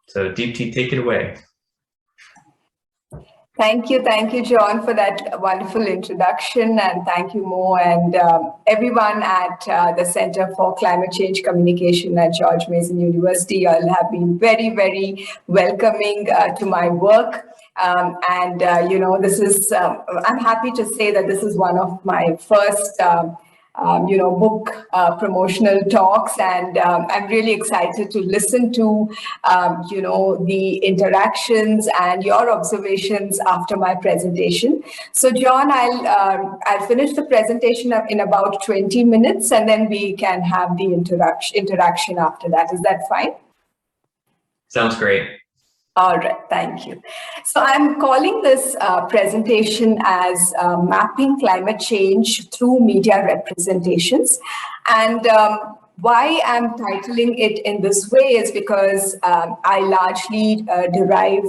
So Deepti, take it away. Thank you, John, for that wonderful introduction, and thank you, Mo, and everyone at the Center for Climate Change Communication at George Mason University. You all have been very, very welcoming to my work. This is, I'm happy to say that this is one of my first book promotional talks, and I'm really excited to listen to, the interactions and your observations after my presentation. So, John, I'll finish the presentation in about 20 minutes, and then we can have the interaction after that. Is that fine? Sounds great. All right, thank you. So I'm calling this presentation as Mapping Climate Change Through Media Representations. And why I'm titling it in this way is because I largely derive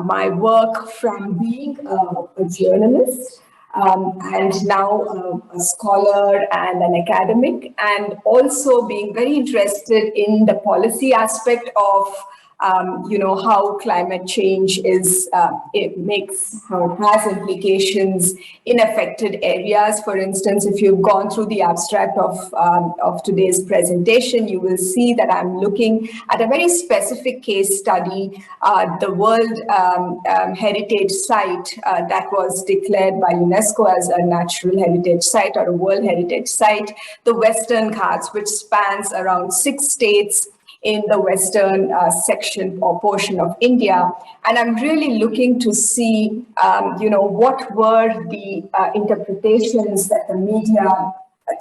my work from being a journalist and now a scholar and an academic, and also being very interested in the policy aspect of how climate change is, how it has implications in affected areas. For instance, if you've gone through the abstract of today's presentation, you will see that I'm looking at a very specific case study, the World Heritage Site that was declared by UNESCO as a Natural Heritage Site or a World Heritage Site, the Western Ghats, which spans around 6 states in the western section or portion of India. And I'm really looking to see, what were the interpretations that the media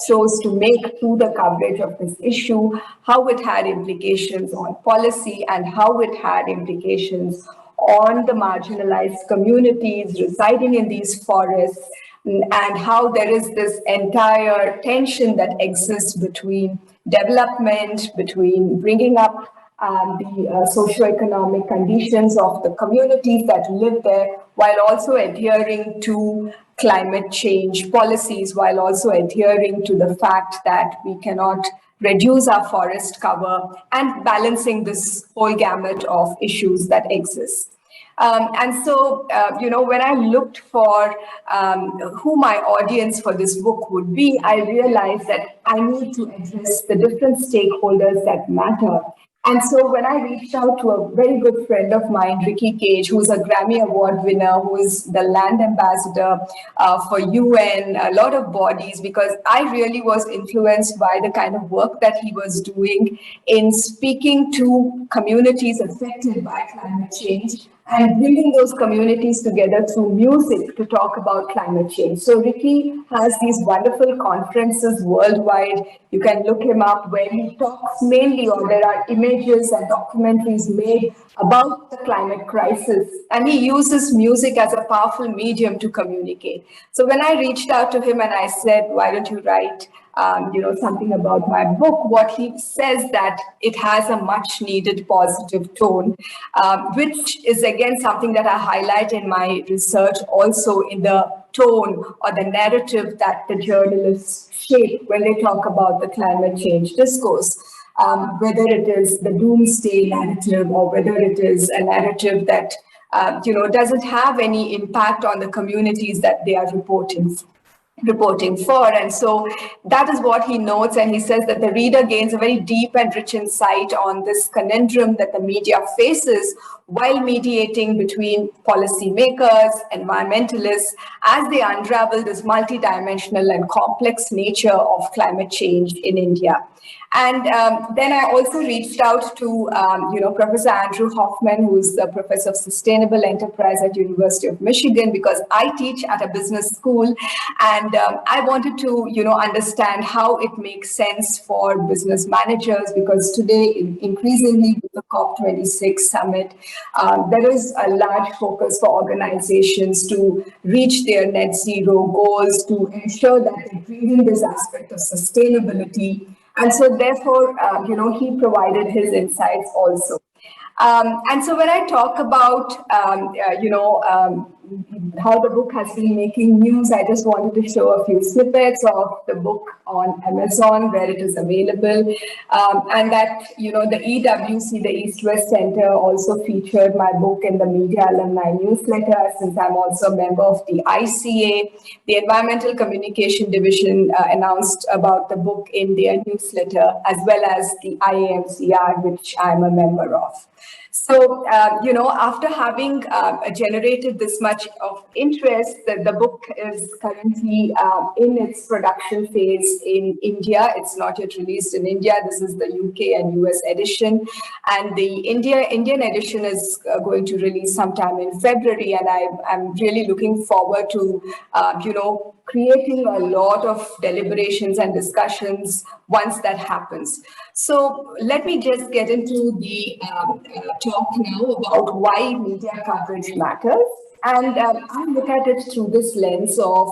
chose to make through the coverage of this issue, how it had implications on policy, and how it had implications on the marginalized communities residing in these forests, and how there is this entire tension that exists between development, between bringing up the socioeconomic conditions of the communities that live there, while also adhering to climate change policies, while also adhering to the fact that we cannot reduce our forest cover, and balancing this whole gamut of issues that exist. When I looked for who my audience for this book would be, I realized that I need to address the different stakeholders that matter. And so when I reached out to a very good friend of mine, Ricky Cage, who's a Grammy Award winner, who is the land ambassador for UN, a lot of bodies, because I really was influenced by the kind of work that he was doing in speaking to communities affected by climate change and bringing those communities together through music to talk about climate change. So Ricky has these wonderful conferences worldwide. You can look him up, where he talks mainly, or there are images and documentaries made about the climate crisis. And he uses music as a powerful medium to communicate. So when I reached out to him and I said, why don't you write something about my book, what he says that it has a much needed positive tone, which is again something that I highlight in my research, also in the tone or the narrative that the journalists shape when they talk about the climate change discourse. Whether it is the doomsday narrative or whether it is a narrative that doesn't have any impact on the communities that they are reporting for. And so that is what he notes, and he says that the reader gains a very deep and rich insight on this conundrum that the media faces while mediating between policymakers, environmentalists, as they unravel this multidimensional and complex nature of climate change in India. And then I also reached out to, Professor Andrew Hoffman, who is the professor of sustainable enterprise at University of Michigan, because I teach at a business school, and I wanted to, understand how it makes sense for business managers, because today, increasingly with the COP26 summit, there is a large focus for organizations to reach their net zero goals, to ensure that they bring in this aspect of sustainability. And so therefore, he provided his insights also. And so when I talk about, how the book has been making news, I just wanted to show a few snippets of the book on Amazon where it is available. And that, the EWC, the East-West Center, also featured my book in the Media Alumni newsletter, since I'm also a member of the ICA. The Environmental Communication Division announced about the book in their newsletter, as well as the IAMCR, which I'm a member of. So, after having generated this much of interest, the book is currently in its production phase in India. It's not yet released in India. This is the UK and US edition. And the Indian edition is going to release sometime in February. And I'm really looking forward to, creating a lot of deliberations and discussions once that happens. So let me just get into the talk now about why media coverage matters. And I look at it through this lens of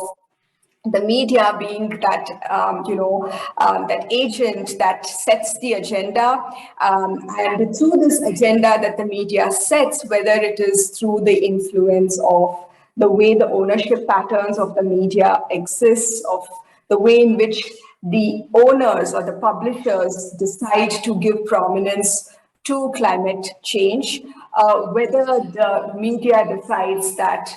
the media being that, that agent that sets the agenda. And through this agenda that the media sets, whether it is through the influence of the way the ownership patterns of the media exists, of the way in which the owners or the publishers decide to give prominence to climate change, whether the media decides that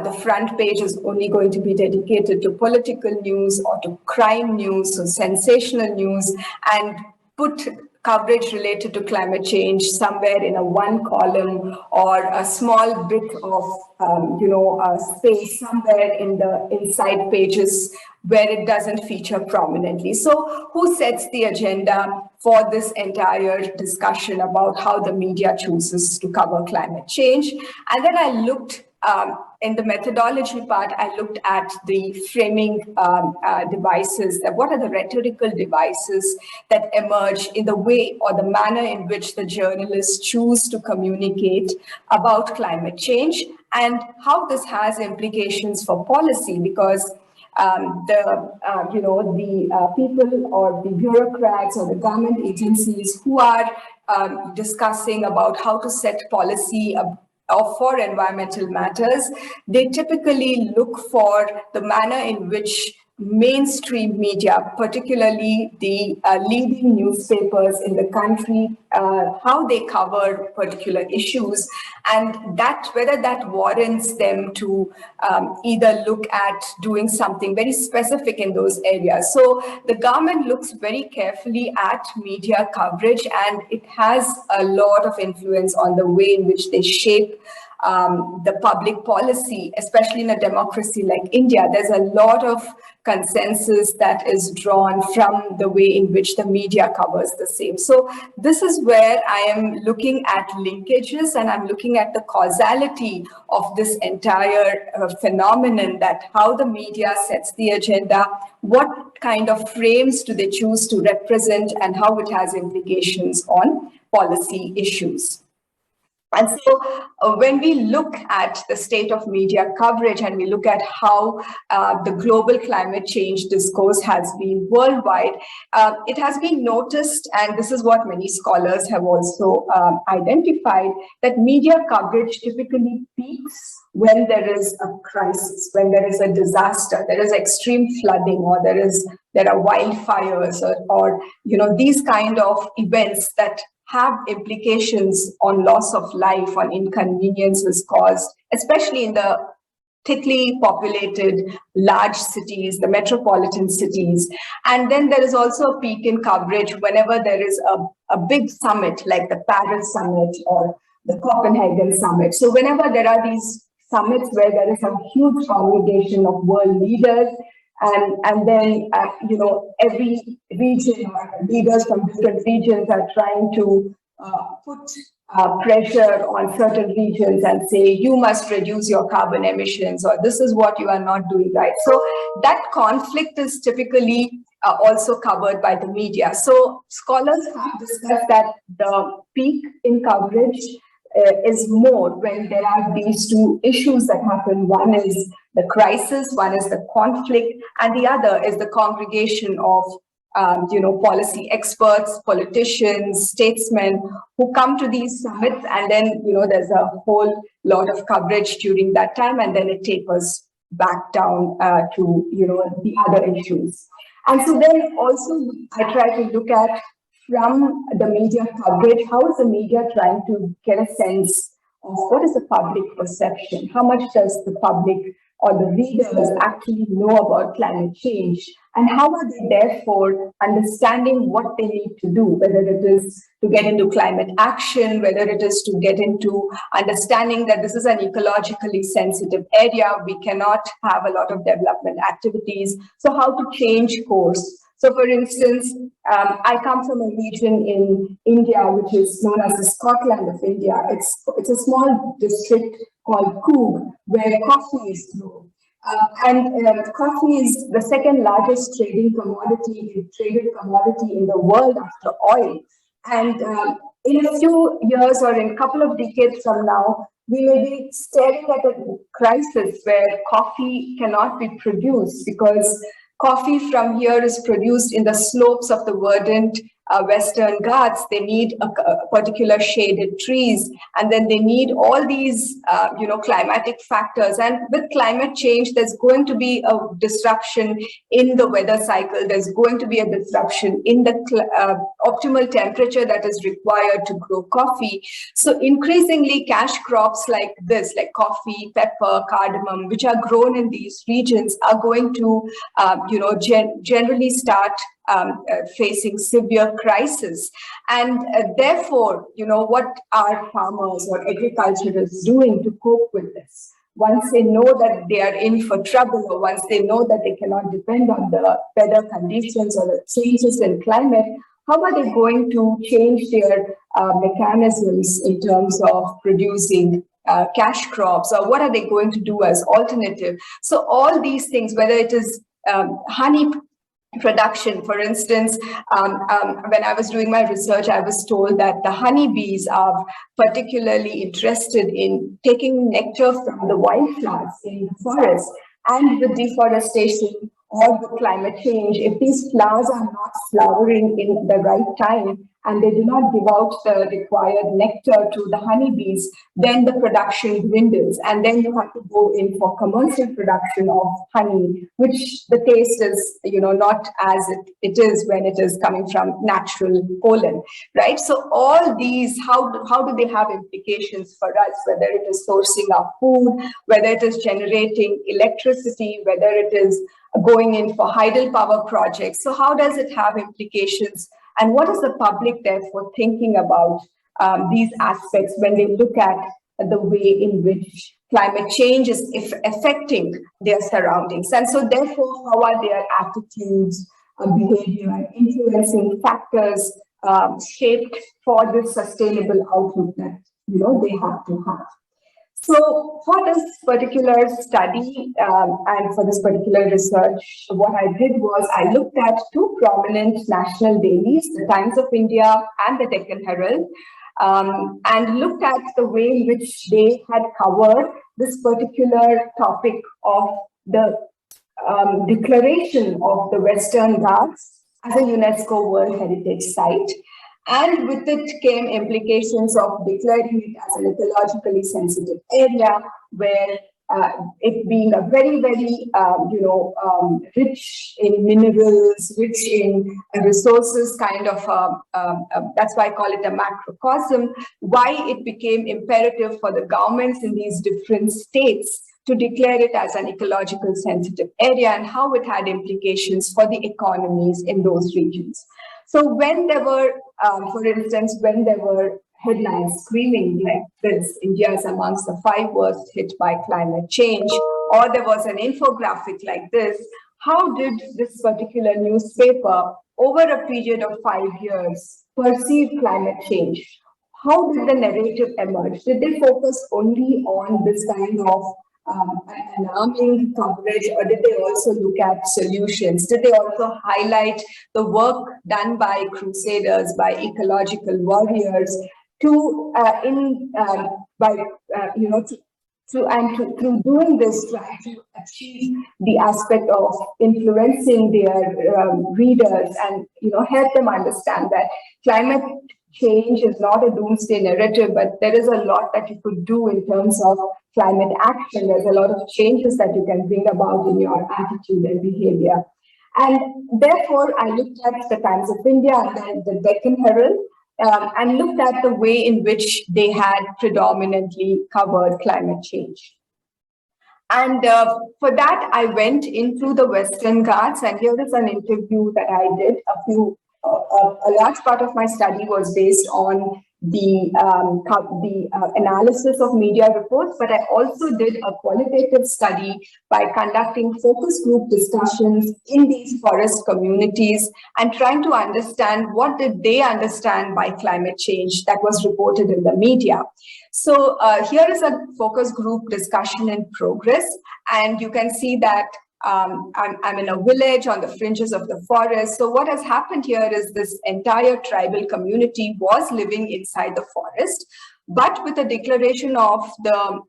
the front page is only going to be dedicated to political news or to crime news or sensational news, and put coverage related to climate change somewhere in a one column or a small bit of space somewhere in the inside pages where it doesn't feature prominently. So who sets the agenda for this entire discussion about how the media chooses to cover climate change? And then I looked in the methodology part, I looked at the framing devices, what are the rhetorical devices that emerge in the way or the manner in which the journalists choose to communicate about climate change, and how this has implications for policy, because the people or the bureaucrats or the government agencies who are discussing about how to set policy for environmental matters, they typically look for the manner in which mainstream media, particularly the leading newspapers in the country, how they cover particular issues, and that whether that warrants them to either look at doing something very specific in those areas. So the government looks very carefully at media coverage, and it has a lot of influence on the way in which they shape the public policy, especially in a democracy like India. There's a lot of consensus that is drawn from the way in which the media covers the same. So this is where I am looking at linkages, and I'm looking at the causality of this entire phenomenon, that how the media sets the agenda, what kind of frames do they choose to represent, and how it has implications on policy issues. And so when we look at the state of media coverage and we look at how the global climate change discourse has been worldwide, it has been noticed, and this is what many scholars have also identified, that media coverage typically peaks when there is a crisis, when there is a disaster, there is extreme flooding, or there are wildfires, or these kind of events that have implications on loss of life, on inconveniences caused, especially in the thickly populated large cities, the metropolitan cities. And then there is also a peak in coverage whenever there is a big summit like the Paris summit or the Copenhagen summit. So whenever there are these summits where there is a huge congregation of world leaders, and then, every region or leaders from different regions are trying to put pressure on certain regions and say, you must reduce your carbon emissions, or this is what you are not doing right. So that conflict is typically also covered by the media. So scholars have discussed that the peak in coverage is more when there are these two issues that happen. One is the crisis, one is the conflict, and the other is the congregation of policy experts, politicians, statesmen who come to these summits, and then, there's a whole lot of coverage during that time, and then it tapers back down to, the other issues. And so then also I try to look at from the media coverage, how is the media trying to get a sense of what is the public perception? How much does the public or the readers actually know about climate change? And how are they therefore understanding what they need to do, whether it is to get into climate action, whether it is to get into understanding that this is an ecologically sensitive area, we cannot have a lot of development activities. So how to change course? So for instance, I come from a region in India, which is known as the Scotland of India. It's a small district called Coog, where coffee is grown. Coffee is the second largest traded commodity in the world after oil. And in a few years or in a couple of decades from now, we may be staring at a crisis where coffee cannot be produced because coffee from here is produced in the slopes of the verdant Western Ghats. They need a particular shaded trees, and then they need all these, climatic factors. And with climate change, there's going to be a disruption in the weather cycle. There's going to be a disruption in the optimal temperature that is required to grow coffee. So increasingly, cash crops like this, like coffee, pepper, cardamom, which are grown in these regions, are going to, generally start facing severe crisis. And therefore, what are farmers or agriculturists doing to cope with this? Once they know that they are in for trouble, or once they know that they cannot depend on the weather conditions or the changes in climate, how are they going to change their mechanisms in terms of producing cash crops, or what are they going to do as alternative? So all these things, whether it is honey production, for instance, when I was doing my research, I was told that the honeybees are particularly interested in taking nectar from the wildflowers in the forest. And with deforestation or with climate change, if these flowers are not flowering in the right time and they do not give out the required nectar to the honeybees, then the production dwindles. And then you have to go in for commercial production of honey, which the taste is, not as it is when it is coming from natural pollen, right? So all these, how do they have implications for us, whether it is sourcing our food, whether it is generating electricity, whether it is going in for hydropower projects. So how does it have implications? And what is the public therefore thinking about these aspects when they look at the way in which climate change is affecting their surroundings? And so therefore, how are their attitudes, behavior, influencing factors shaped for this sustainable outlook that they have to have? So for this particular study and for this particular research, what I did was I looked at two prominent national dailies, the Times of India and the Deccan Herald, and looked at the way in which they had covered this particular topic of the declaration of the Western Ghats as a UNESCO World Heritage Site. And with it came implications of declaring it as an ecologically sensitive area, where it being a very, very, rich in minerals, rich in resources, kind of, that's why I call it a macrocosm, why it became imperative for the governments in these different states to declare it as an ecological sensitive area, and how it had implications for the economies in those regions. So when there were, for instance, when there were headlines screaming like this, India is amongst the 5 worst hit by climate change, or there was an infographic like this, how did this particular newspaper, over a period of 5 years, perceive climate change? How did the narrative emerge? Did they focus only on this kind of alarming coverage, or did they also look at solutions? Did they also highlight the work done by crusaders, by ecological warriors, to through doing this, try to achieve the aspect of influencing their readers and help them understand that climate change is not a doomsday narrative, but there is a lot that you could do in terms of climate action. There's a lot of changes that you can bring about in your attitude and behavior. And therefore, I looked at the Times of India and then the Deccan Herald, and looked at the way in which they had predominantly covered climate change. And for that, I went into the Western Ghats, and here is an interview that I did. A large part of my study was based on the analysis of media reports, but I also did a qualitative study by conducting focus group discussions in these forest communities and trying to understand what did they understand by climate change that was reported in the media. So here is a focus group discussion in progress, and you can see that I'm in a village on the fringes of the forest. So what has happened here is this entire tribal community was living inside the forest, but with the declaration of the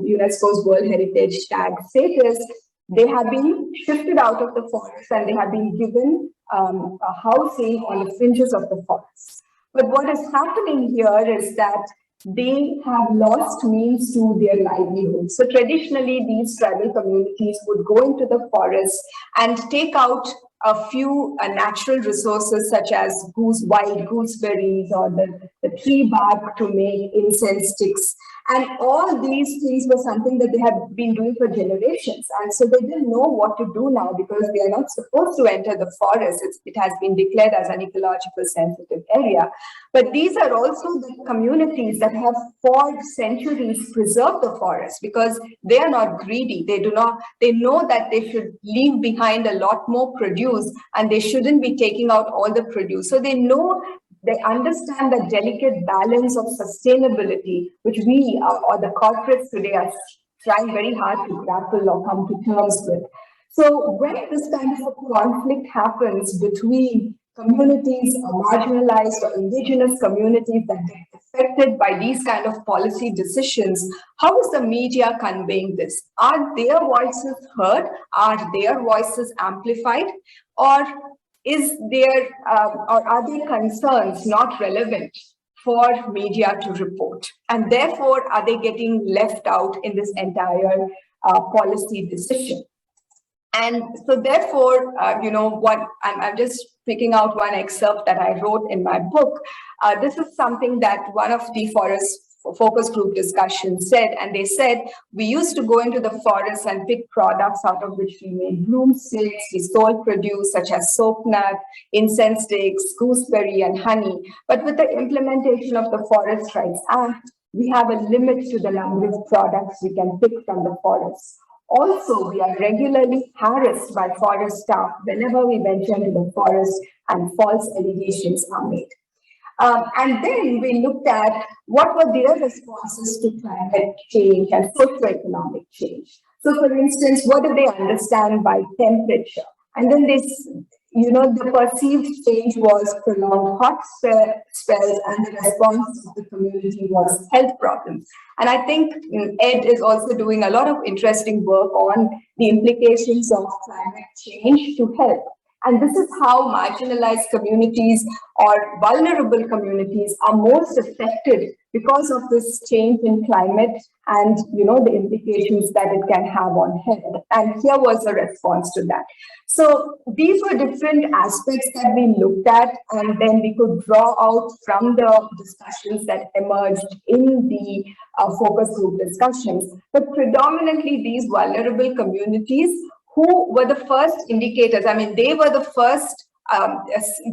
UNESCO's World Heritage Tag status, they have been shifted out of the forest and they have been given a housing on the fringes of the forest. But what is happening here is that they have lost means to their livelihood. So traditionally, these tribal communities would go into the forest and take out a few natural resources such as wild gooseberries or the tree bark to make incense sticks. And all these things were something that they had been doing for generations. And so they didn't know what to do now because they are not supposed to enter the forest. It has been declared as an ecological sensitive area. But these are also the communities that have for centuries preserved the forest because they are not greedy. They know that they should leave behind a lot more produce and they shouldn't be taking out all the produce. So they understand the delicate balance of sustainability, which we or the corporates today are trying very hard to grapple or come to terms with. So when this kind of a conflict happens between communities, marginalized or indigenous communities that get affected by these kind of policy decisions, how is the media conveying this? Are their voices heard? Are their voices amplified? Or are their concerns not relevant for media to report? And therefore, are they getting left out in this entire policy decision? And so therefore, I'm just picking out one excerpt that I wrote in my book. This is something that one of the forest focus group discussions said, and they said, we used to go into the forest and pick products out of which we made broomsticks, we sold produce such as soap nut, incense sticks, gooseberry, and honey. But with the implementation of the Forest Rights Act, we have a limit to the number of products we can pick from the forest. Also, we are regularly harassed by forest staff whenever we venture into the forest and false allegations are made. And then we looked at what were their responses to climate change and socioeconomic change. So for instance, what do they understand by temperature? And then the perceived change was prolonged hot spells, and the response of the community was health problems. And I think Ed is also doing a lot of interesting work on the implications of climate change to health. And this is how marginalized communities or vulnerable communities are most affected because of this change in climate and the implications that it can have on health. And here was a response to that. So these were different aspects that we looked at, and then we could draw out from the discussions that emerged in the focus group discussions. But predominantly these vulnerable communities who were the first indicators. I mean, they were the first,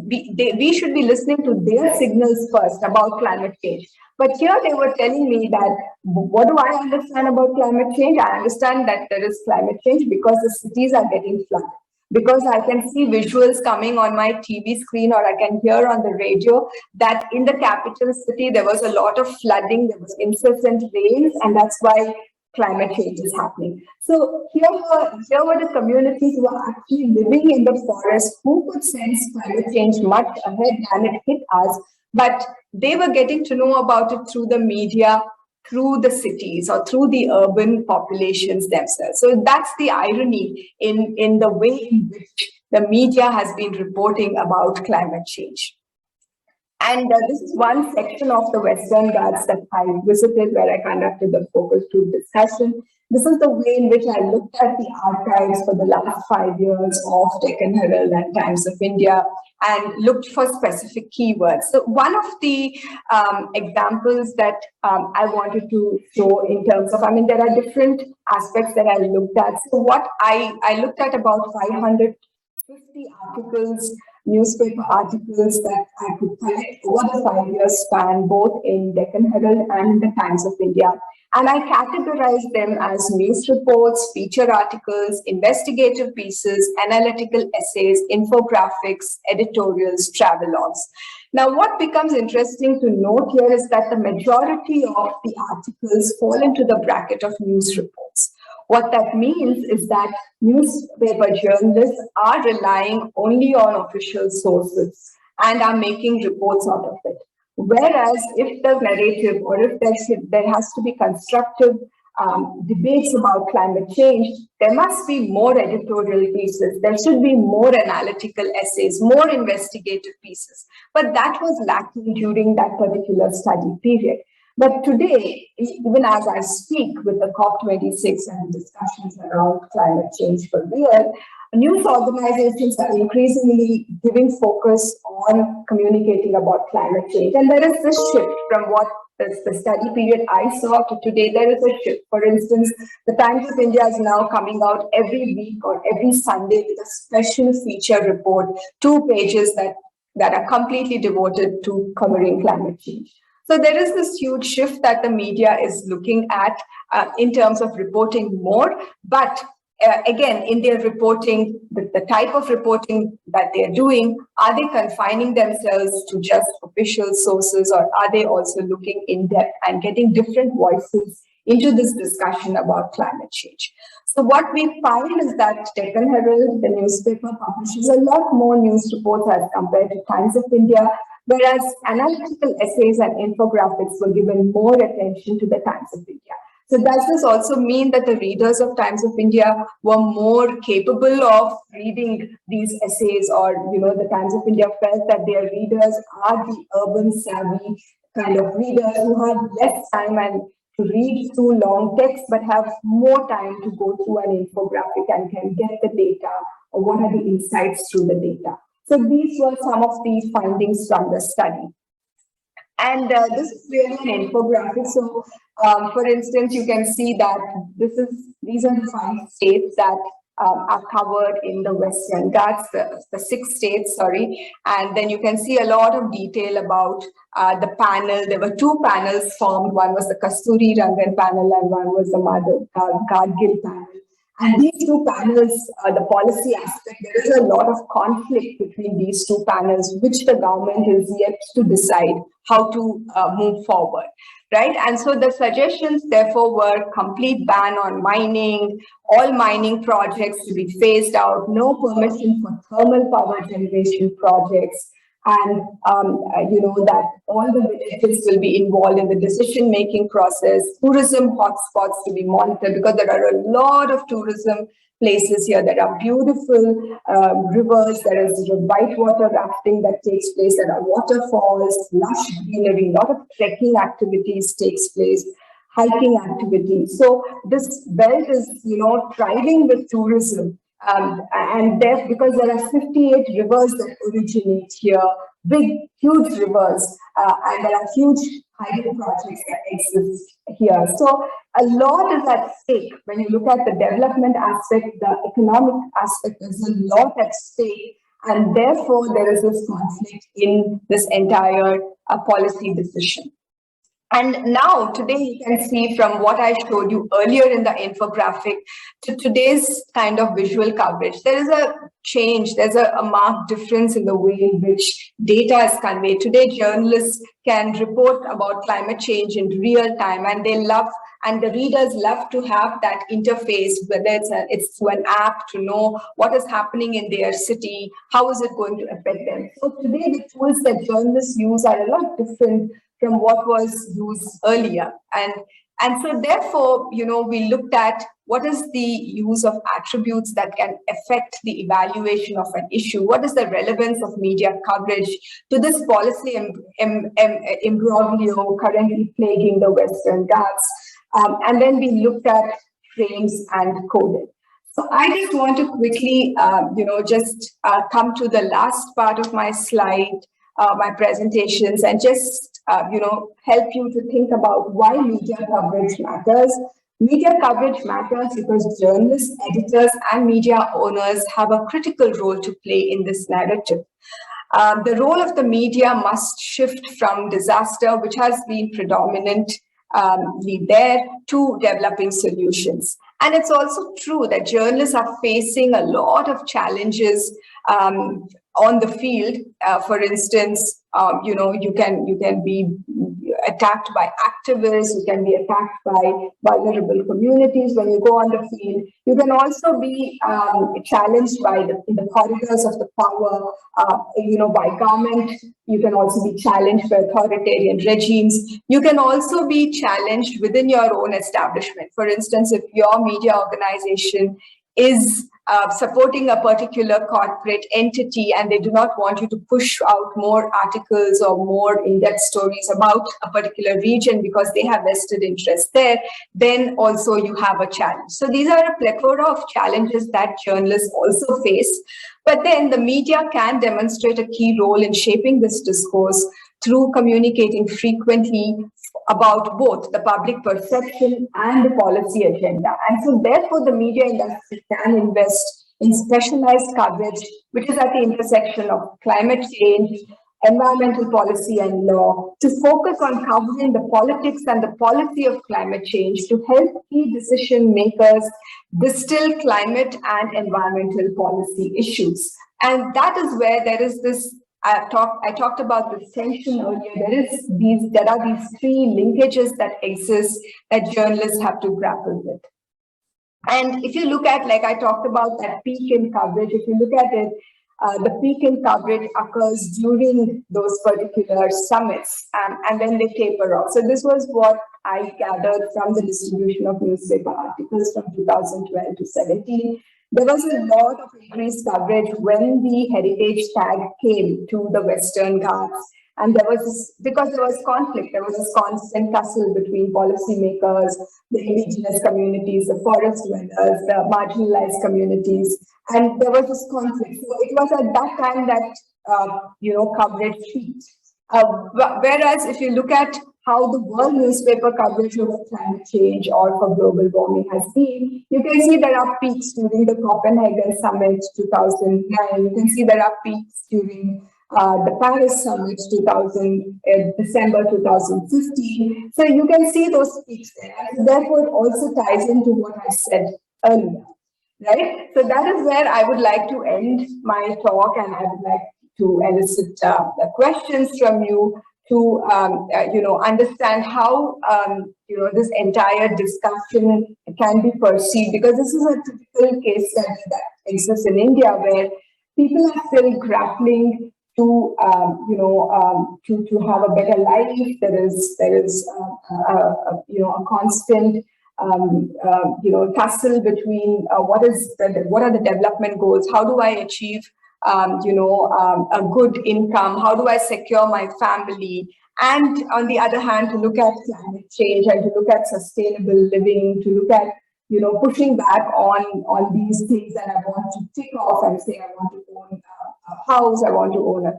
we should be listening to their signals first about climate change. But here they were telling me that, what do I understand about climate change? I understand that there is climate change because the cities are getting flooded. Because I can see visuals coming on my TV screen, or I can hear on the radio that in the capital city, there was a lot of flooding, there was incessant rains, and that's why climate change is happening. So here were the communities who were actually living in the forest who could sense climate change much ahead than it hit us, but they were getting to know about it through the media, through the cities or through the urban populations themselves. So that's the irony in the way in which the media has been reporting about climate change. And this is one section of the Western Ghats that I visited, where I conducted the focus group discussion. This is the way in which I looked at the archives for the last 5 years of Deccan Herald and Times of India and looked for specific keywords. So one of the examples that I wanted to show in terms of, there are different aspects that I looked at. So what I looked at about 550 articles, newspaper articles that I could collect over the 5 year span, both in Deccan Herald and in the Times of India. And I categorized them as news reports, feature articles, investigative pieces, analytical essays, infographics, editorials, travelogues. Now, what becomes interesting to note here is that the majority of the articles fall into the bracket of news reports. What that means is that newspaper journalists are relying only on official sources and are making reports out of it. Whereas if the narrative or if there has to be constructive debates about climate change, there must be more editorial pieces. There should be more analytical essays, more investigative pieces. But that was lacking during that particular study period. But today, even as I speak with the COP26 and discussions around climate change for real, news organizations are increasingly giving focus on communicating about climate change. And there is this shift from what the study period I saw to today. There is a shift. For instance, the Times of India is now coming out every week or every Sunday with a special feature report, 2 pages that are completely devoted to covering climate change. So there is this huge shift that the media is looking at in terms of reporting more, but again, in their reporting, the type of reporting that they're doing, are they confining themselves to just official sources, or are they also looking in depth and getting different voices into this discussion about climate change? So what we find is that Deccan Herald, the newspaper, publishes a lot more news reports as compared to Times of India, whereas analytical essays and infographics were given more attention to the Times of India. So does this also mean that the readers of Times of India were more capable of reading these essays, or, the Times of India felt that their readers are the urban savvy kind of readers who have less time and to read through long text, but have more time to go through an infographic and can get the data, or what are the insights through the data? So these were some of the findings from the study. And this is really an infographic. So, for instance, you can see that these are the 5 states that are covered in the Western Ghats, the 6 states, sorry. And then you can see a lot of detail about the panel. There were 2 panels formed. One was the Kasturi Rangan panel and one was the Madhav Gadgil panel. And these 2 panels, the policy aspect, there is a lot of conflict between these 2 panels, which the government is yet to decide how to move forward, right? And so the suggestions, therefore, were complete ban on mining, all mining projects to be phased out, no permission for thermal power generation projects, and that all the villages will be involved in the decision-making process, tourism hotspots to be monitored, because there are a lot of tourism places here. There are beautiful rivers, there is whitewater rafting that takes place, there are waterfalls, lush greenery, a lot of trekking activities takes place, hiking activities. So this belt is, thriving with tourism. And because there are 58 rivers that originate here, big, huge rivers, and there are huge hydro projects that exist here. So a lot is at stake. When you look at the development aspect, the economic aspect, there's a lot at stake. And therefore, there is this conflict in this entire policy decision. And now, today, you can see from what I showed you earlier in the infographic to today's kind of visual coverage, there is a change. There's a marked difference in the way in which data is conveyed. Today, journalists can report about climate change in real time, and they love And the readers love to have that interface, whether it's through an app to know what is happening in their city, how is it going to affect them. So today, the tools that journalists use are a lot different from what was used earlier. And so therefore, we looked at what is the use of attributes that can affect the evaluation of an issue? What is the relevance of media coverage to this policy imbroglio currently plaguing the Western Ghats? And then we looked at frames and coding. So I just want to quickly, come to the last part of my slide, my presentations, and just, help you to think about why media coverage matters. Media coverage matters because journalists, editors, and media owners have a critical role to play in this narrative. The role of the media must shift from disaster, which has been predominantly there, to developing solutions. And it's also true that journalists are facing a lot of challenges on the field. For instance, you can be attacked by activists, you can be attacked by vulnerable communities when you go on the field. You can also be challenged in the corridors of the power, by government. You can also be challenged by authoritarian regimes. You can also be challenged within your own establishment. For instance, if your media organization is supporting a particular corporate entity and they do not want you to push out more articles or more in-depth stories about a particular region because they have vested interest there, then also you have a challenge. So these are a plethora of challenges that journalists also face. But then the media can demonstrate a key role in shaping this discourse through communicating frequently about both the public perception and the policy agenda. And so therefore the media industry can invest in specialized coverage, which is at the intersection of climate change, environmental policy and law, to focus on covering the politics and the policy of climate change to help key decision makers distill climate and environmental policy issues. And that is where there is this I talked about this tension earlier. There are these three linkages that exist that journalists have to grapple with. And if you look at, like I talked about that peak in coverage, if you look at it, the peak in coverage occurs during those particular summits, and then they taper off. So this was what I gathered from the distribution of newspaper articles from 2012 to 17. There was a lot of increased coverage when the heritage tag came to the Western Ghats. And because there was conflict, there was this constant tussle between policymakers, the indigenous communities, the forest dwellers, the marginalized communities, and there was this conflict. So it was at that time that, coverage peaked. Whereas if you look at how the world newspaper coverage of climate change or for global warming has been, you can see there are peaks during the Copenhagen Summit 2009. You can see there are peaks during the Paris Summit December 2015. So you can see those peaks there. Therefore, it also ties into what I said earlier, right? So that is where I would like to end my talk, and I would like to elicit questions from you to understand how this entire discussion can be perceived, because this is a typical case study that exists in India where people are still grappling to have a better life. There is a constant tussle between what are the development goals? How do I achieve a good income? How do I secure my family? And on the other hand, to look at climate change and to look at sustainable living, to look at pushing back on these things that I want to tick off and say I want to own a house, I want to own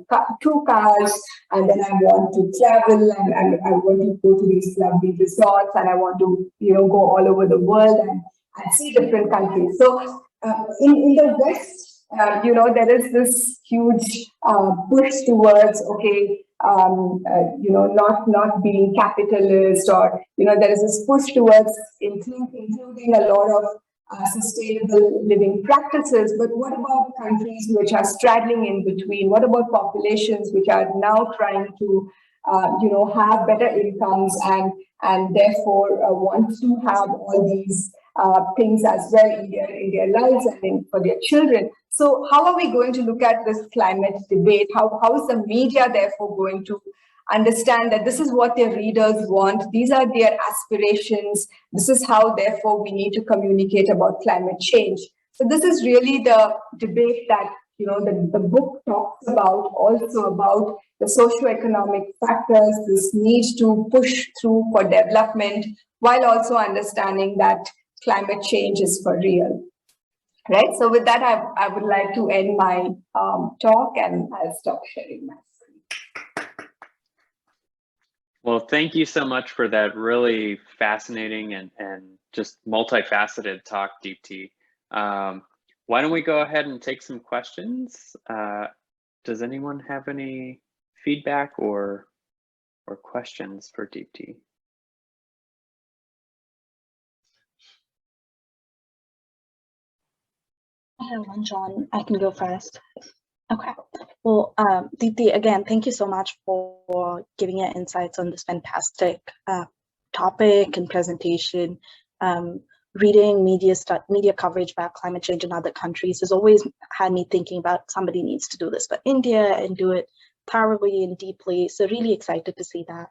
two cars, and then I want to travel and I want to go to these lovely resorts, and I want to go all over the world and see different countries. So in the West, there is this huge push towards not being capitalist, or there is this push towards including a lot of sustainable living practices. But what about countries which are straddling in between? What about populations which are now trying to have better incomes and therefore want to have all these things as well in their lives and for their children. So how are we going to look at this climate debate? How is the media therefore going to understand that this is what their readers want, these are their aspirations, this is how therefore we need to communicate about climate change? So this is really the debate that the book talks about, also about the socioeconomic factors, this need to push through for development, while also understanding that climate change is for real. Right. So with that, I would like to end my talk, and I'll stop sharing my screen. Well, thank you so much for that really fascinating and just multifaceted talk, Deepti. Why don't we go ahead and take some questions? Does anyone have any feedback or questions for Deepti? I have one, John. I can go first. Okay. Well, Deepti, again, thank you so much for giving your insights on this fantastic topic and presentation. Reading media coverage about climate change in other countries has always had me thinking about somebody needs to do this for India and do it thoroughly and deeply. So really excited to see that.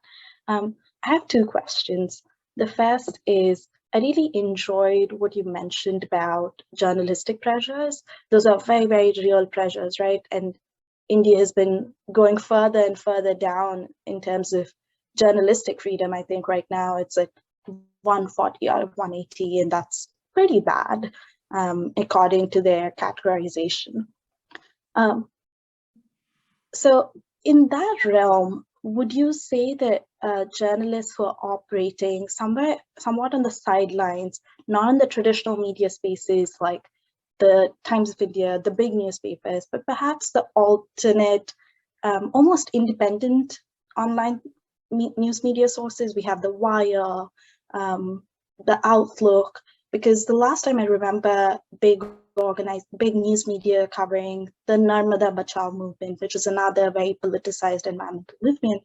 I have two questions. The first is, I really enjoyed what you mentioned about journalistic pressures. Those are very, very real pressures, right? And India has been going further and further down in terms of journalistic freedom. I think right now it's at 140 out of 180, and that's pretty bad, according to their categorization. So in that realm, would you say that journalists who are operating somewhat on the sidelines, not in the traditional media spaces like the Times of India, the big newspapers, but perhaps the alternate, almost independent online news media sources? We have The Wire, the Outlook, because the last time I remember big news media covering the Narmada Bachao movement, which is another very politicized environmental movement,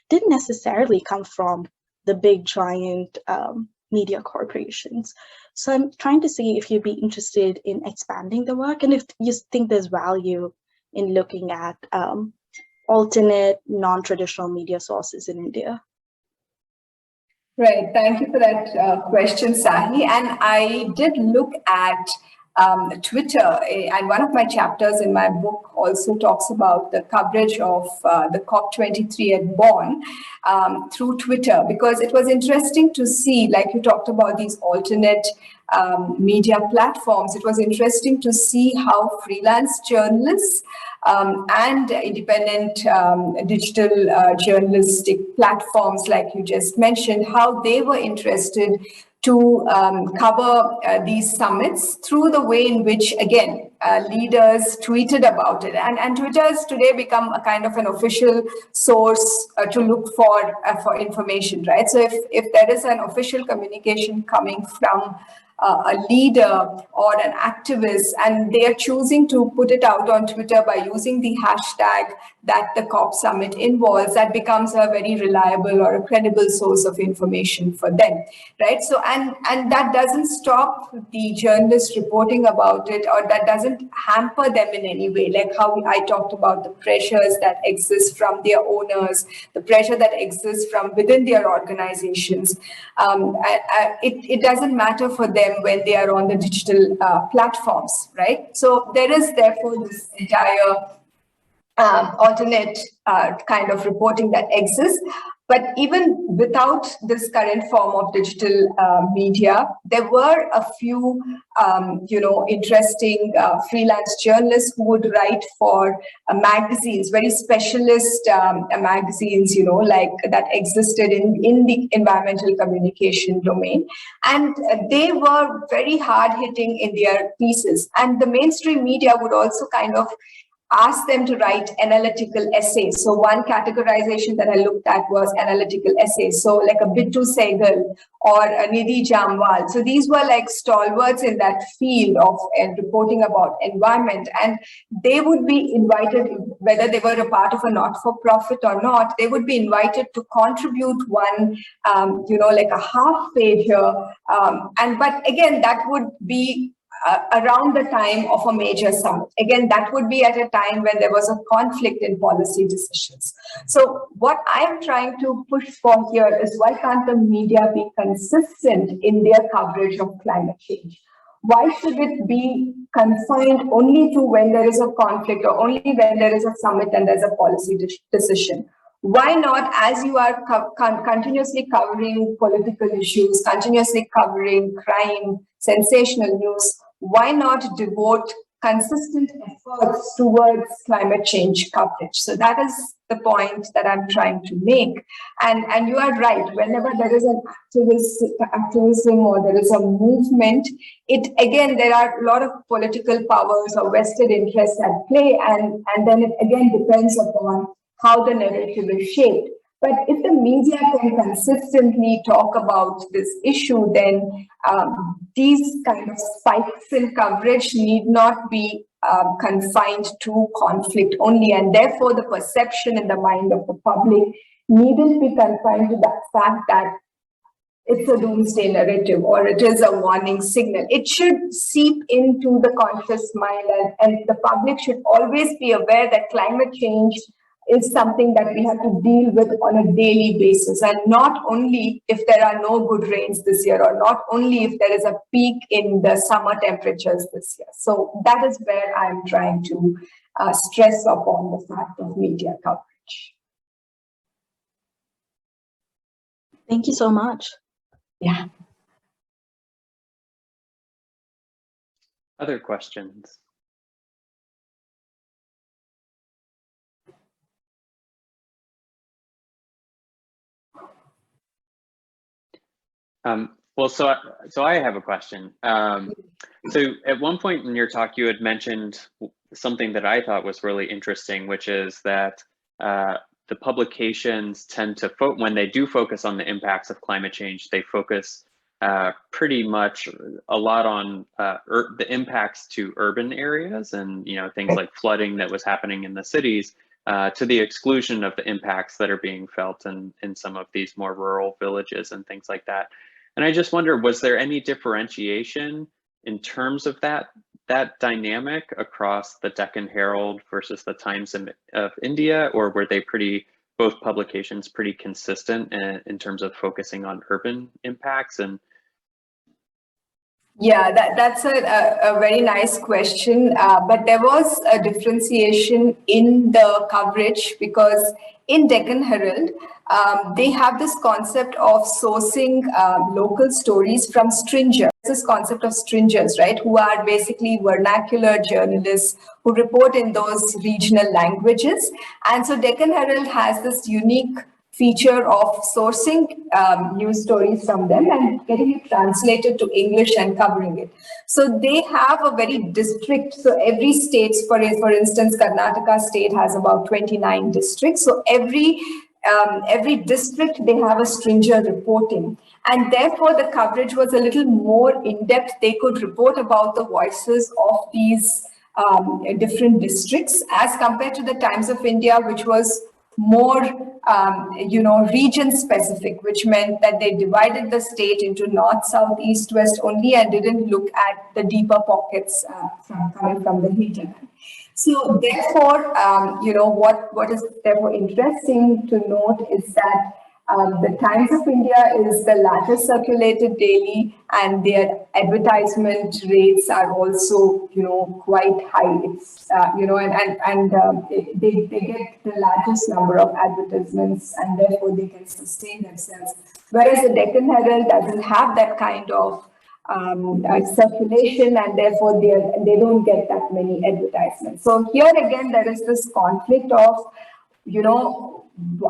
didn't necessarily come from the big giant media corporations. So I'm trying to see if you'd be interested in expanding the work, and if you think there's value in looking at alternate, non-traditional media sources in India. Right. Thank you for that question, Sahi. And I did look at Twitter, and one of my chapters in my book also talks about the coverage of the COP23 at Bonn through Twitter, because it was interesting to see, like you talked about these alternate media platforms. It was interesting to see how freelance journalists and independent digital journalistic platforms, like you just mentioned, how they were interested to cover these summits through the way in which, again, leaders tweeted about it. And Twitter has today become a kind of an official source to look for information, right? So if there is an official communication coming from a leader or an activist, and they are choosing to put it out on Twitter by using the hashtag that the COP summit involves, that becomes a very reliable or a credible source of information for them, right? So, and that doesn't stop the journalists reporting about it, or that doesn't hamper them in any way, like how I talked about the pressures that exist from their owners, the pressure that exists from within their organizations. It doesn't matter for them when they are on the digital platforms, right? So there is therefore this entire alternate kind of reporting that exists. But even without this current form of digital media, there were a few, interesting freelance journalists who would write for magazines, very specialist magazines, like that existed in the environmental communication domain. And they were very hard hitting in their pieces. And the mainstream media would also kind of asked them to write analytical essays. So one categorization that I looked at was analytical essays. So like a Bittu Sehgal or a Nidhi Jamwal. So these were like stalwarts in that field of reporting about environment. And they would be invited, whether they were a part of a not-for-profit or not, they would be invited to contribute one, like a half page here. But again, that would be around the time of a major summit. Again, that would be at a time when there was a conflict in policy decisions. So what I'm trying to push for here is, why can't the media be consistent in their coverage of climate change? Why should it be confined only to when there is a conflict or only when there is a summit and there's a policy decision? Why not, as you are continuously covering political issues, continuously covering crime, sensational news, why not devote consistent efforts towards climate change coverage? So that is the point that I'm trying to make. And you are right, whenever there is an activism or there is a movement, there are a lot of political powers or vested interests at play, and then it again depends upon how the narrative is shaped. But if the media can consistently talk about this issue, then these kind of spikes in coverage need not be confined to conflict only. And therefore, the perception in the mind of the public needn't be confined to the fact that it's a doomsday narrative or it is a warning signal. It should seep into the conscious mind, and the public should always be aware that climate change is something that we have to deal with on a daily basis, and not only if there are no good rains this year, or not only if there is a peak in the summer temperatures this year. So that is where I'm trying to stress upon the fact of media coverage. Thank you so much. Yeah. Other questions? Well, so I have a question. So at one point in your talk, you had mentioned something that I thought was really interesting, which is that the publications tend to, when they do focus on the impacts of climate change, they focus pretty much a lot on the impacts to urban areas and things like flooding that was happening in the cities, to the exclusion of the impacts that are being felt in some of these more rural villages and things like that. And I just wonder, was there any differentiation in terms of that dynamic across the Deccan Herald versus the Times of India, or were they both publications pretty consistent in terms of focusing on urban impacts? And yeah, that's a very nice question, but there was a differentiation in the coverage, because in Deccan Herald, they have this concept of sourcing local stories from stringers. This concept of stringers, right, who are basically vernacular journalists who report in those regional languages. And so Deccan Herald has this unique feature of sourcing news stories from them and getting it translated to English and covering it. So they have a very district, so every state, for instance, Karnataka state has about 29 districts. So every district, they have a stringer reporting. And therefore, the coverage was a little more in-depth. They could report about the voices of these different districts as compared to the Times of India, which was more, region specific, which meant that they divided the state into north, south, east, west only, and didn't look at the deeper pockets coming from the hinterland. So therefore, what is therefore interesting to note is that the Times of India is the largest circulated daily, and their advertisement rates are also, quite high. It's, they get the largest number of advertisements, and therefore they can sustain themselves. Whereas the Deccan Herald doesn't have that kind of circulation, and therefore they don't get that many advertisements. So here again, there is this conflict of,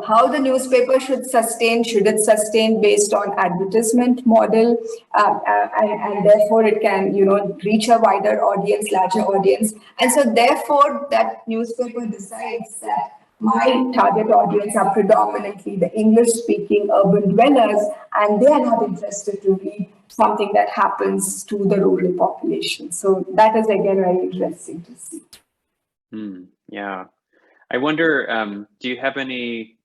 how the newspaper should it sustain based on advertisement model, and therefore it can, reach a wider audience, larger audience. And so therefore that newspaper decides that my target audience are predominantly the English-speaking urban dwellers, and they are not interested to read something that happens to the rural population. So that is again very interesting to see. Yeah. I wonder, do you have any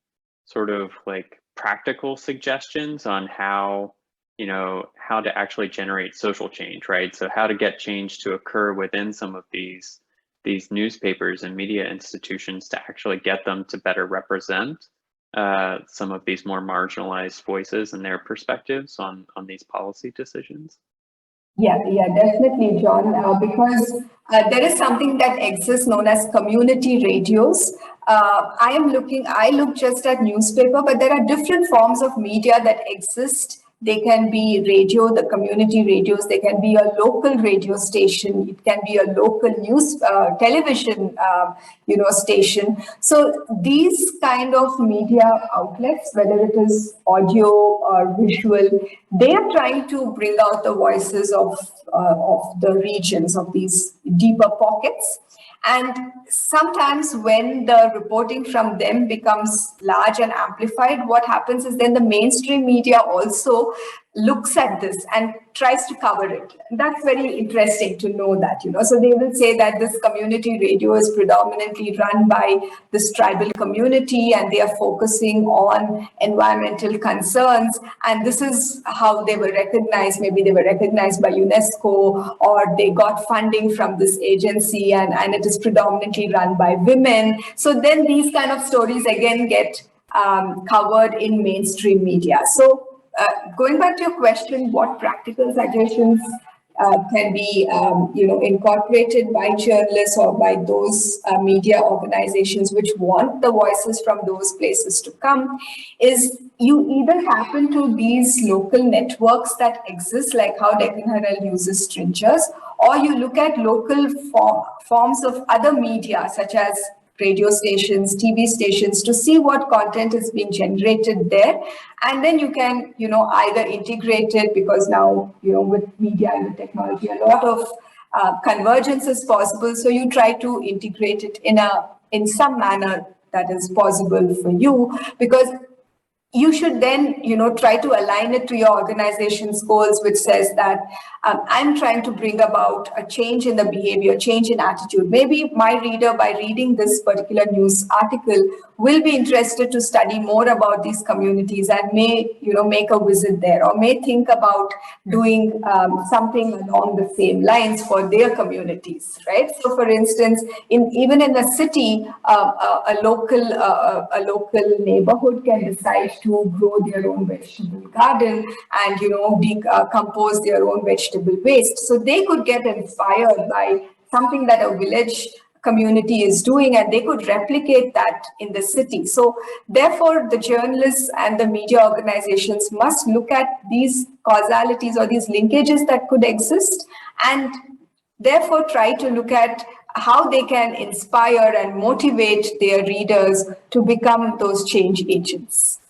sort of like practical suggestions on how, how to actually generate social change, right? So how to get change to occur within some of these newspapers and media institutions to actually get them to better represent some of these more marginalized voices and their perspectives on these policy decisions? Yeah, definitely, John, because there is something that exists known as community radios. I look just at newspaper, but there are different forms of media that exist. They can be radio, the community radios. They can be a local radio station. It can be a local news, television, station. So these kind of media outlets, whether it is audio or visual, they are trying to bring out the voices of the regions, of these deeper pockets. And sometimes when the reporting from them becomes large and amplified, what happens is then the mainstream media also looks at this and tries to cover it. That's very interesting to know that, So they will say that this community radio is predominantly run by this tribal community and they are focusing on environmental concerns. And this is how they were recognized. Maybe they were recognized by UNESCO, or they got funding from this agency, and it is predominantly run by women. So then these kind of stories again get covered in mainstream media. So going back to your question, what practical suggestions can be, incorporated by journalists or by those media organizations which want the voices from those places to come, is you either happen to these local networks that exist, like how Deccan Herald uses Stringers, or you look at local forms of other media, such as radio stations, TV stations, to see what content is being generated there. And then you can, either integrate it, because now, with media and with technology, a lot of convergence is possible. So you try to integrate it in some manner that is possible for you, because you should then, try to align it to your organization's goals, which says that I'm trying to bring about a change in the behavior, change in attitude. Maybe my reader, by reading this particular news article, will be interested to study more about these communities and may, make a visit there, or may think about doing something along the same lines for their communities, right? So, for instance, even in a city, a local neighborhood can decide to grow their own vegetable garden and, decompose their own vegetable waste. So they could get inspired by something that a village community is doing, and they could replicate that in the city. So therefore, the journalists and the media organizations must look at these causalities or these linkages that could exist, and therefore try to look at how they can inspire and motivate their readers to become those change agents.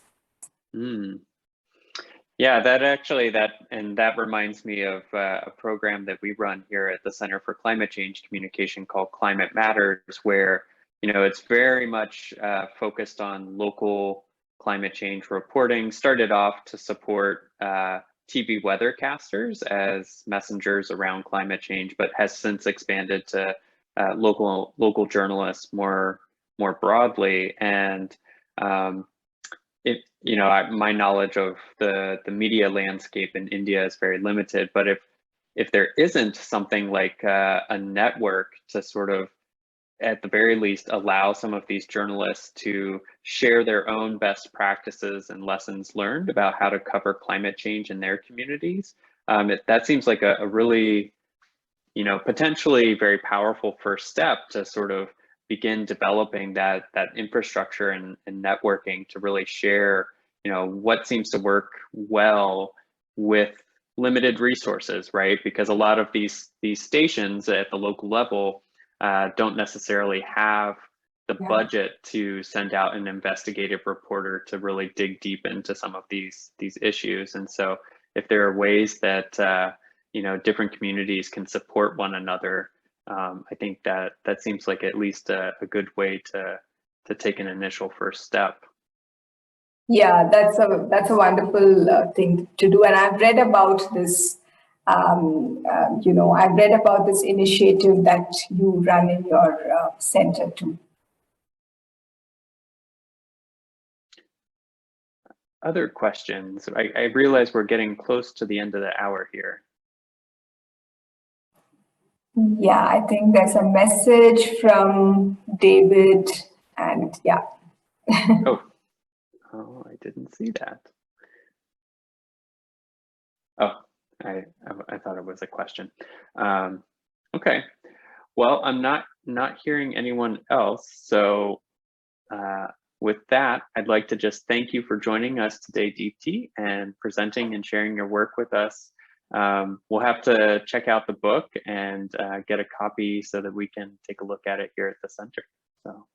Yeah, that reminds me of a program that we run here at the Center for Climate Change Communication called Climate Matters, where, it's very much focused on local climate change reporting. Started off to support TV weathercasters as messengers around climate change, but has since expanded to local journalists more broadly. And my knowledge of the media landscape in India is very limited, but if there isn't something like a network to sort of, at the very least, allow some of these journalists to share their own best practices and lessons learned about how to cover climate change in their communities, that seems like a really, potentially very powerful first step to sort of begin developing that infrastructure and networking to really share, what seems to work well with limited resources, right? Because a lot of these stations at the local level don't necessarily have Yeah. budget to send out an investigative reporter to really dig deep into some of these issues. And so if there are ways that you know, different communities can support one another, I think that seems like at least a good way to take an initial first step. Yeah, that's a wonderful thing to do. And I've read about this, you know, I've read about this initiative that you run in your center too. Other questions? I realize we're getting close to the end of the hour here. Yeah, I think there's a message from David, and yeah. Oh, I didn't see that. Oh, I thought it was a question. Okay, well, I'm not hearing anyone else. So with that, I'd like to just thank you for joining us today, Deepti, and presenting and sharing your work with us. We'll have to check out the book and get a copy so that we can take a look at it here at the center. So.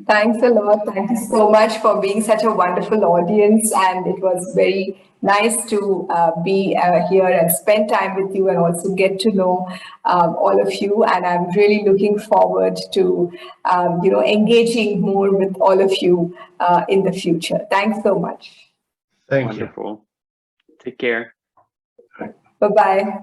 Thanks a lot. Thank you so much for being such a wonderful audience. And it was very nice to be here and spend time with you and also get to know all of you. And I'm really looking forward to, you know, engaging more with all of you in the future. Thanks so much. Thank you. Wonderful. Take care. Bye-bye.